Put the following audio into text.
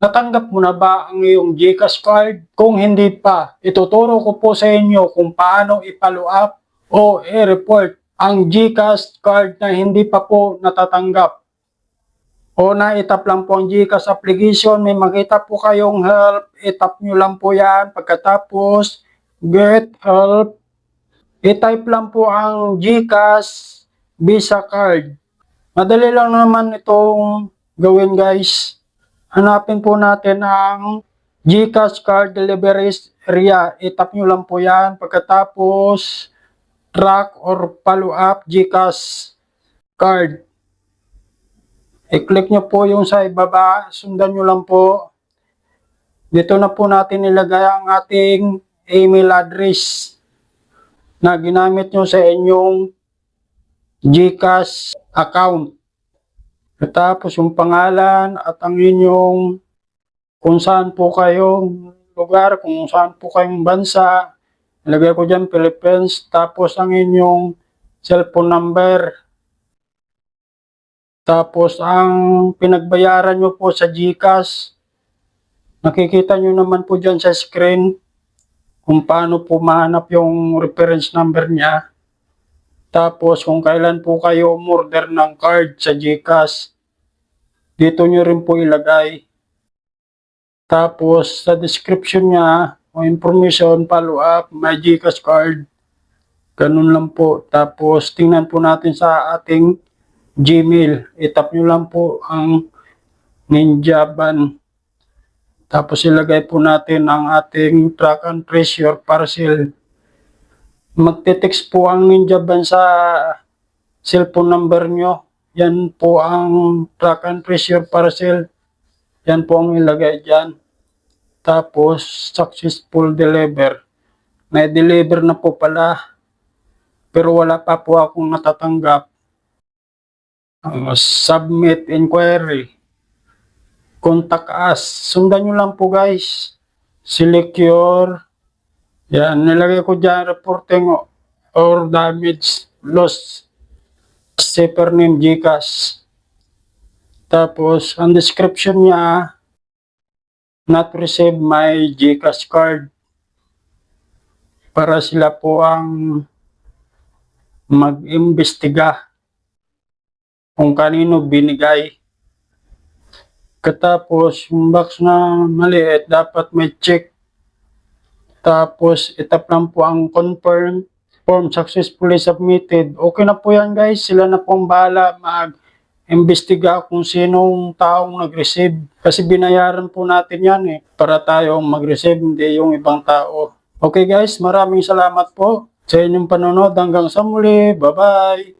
Natanggap mo na ba ang iyong GCash card? Kung hindi pa, ituturo ko po sa inyo kung paano i-follow up o i-report ang GCash card na hindi pa po natatanggap. O na-tap lang po ang GCash application, may makita po kayong help, i-tap nyo lang po yan. Pagkatapos, get help, i-type lang po ang GCash Visa card. Madali lang naman itong gawin, guys. Hanapin po natin ang GCash card delivery area. I-tap nyo lang po yan. Pagkatapos, track or follow up GCash card. I-click nyo po yung sa ibaba. Sundan nyo lang po. Dito na po natin ilagay ang ating email address na ginamit nyo sa inyong GCash account. Tapos yung pangalan at ang inyong kung saan po kayong lugar, kung saan po kayong bansa. Ilagay ko dyan Philippines. Tapos ang inyong cellphone number. Tapos ang pinagbayaran nyo po sa GCash. Nakikita nyo naman po dyan sa screen kung paano po mahanap yung reference number niya. Tapos kung kailan po kayo umorder ng card sa GCash, dito nyo rin po ilagay. Tapos sa description niya, o information, follow up, my GCash card. Ganun lang po. Tapos tingnan po natin sa ating Gmail. I-tap nyo lang po ang Ninja Ban. Tapos ilagay po natin ang ating track and trace your parcel. Magte-text po ang Ninja Ban sa cellphone number nyo. Yan po ang track and trace your parcel. Yan po ang ilagay dyan. Tapos successful deliver. Na-deliver na po pala. Pero wala pa po akong natatanggap. Submit inquiry. Contact us. Sundan nyo lang po, guys. Select your. Yan, nilagay ko dyan reporting or damage loss. Safer name GCash. Tapos, ang description niya, not receive my GCash card. Para sila po ang mag-imbestiga kung kanino binigay. Katapos, yung box na maliit, dapat may check. Tapos, itap lang po ang confirm form successfully submitted. Okay na po yan, guys. Sila na po ang bahala mag-imbestiga kung sinong taong nag-receive. Kasi binayaran po natin yan para tayong mag-receive, hindi yung ibang tao. Okay, guys. Maraming salamat po sa inyong panonood. Hanggang sa muli. Bye-bye.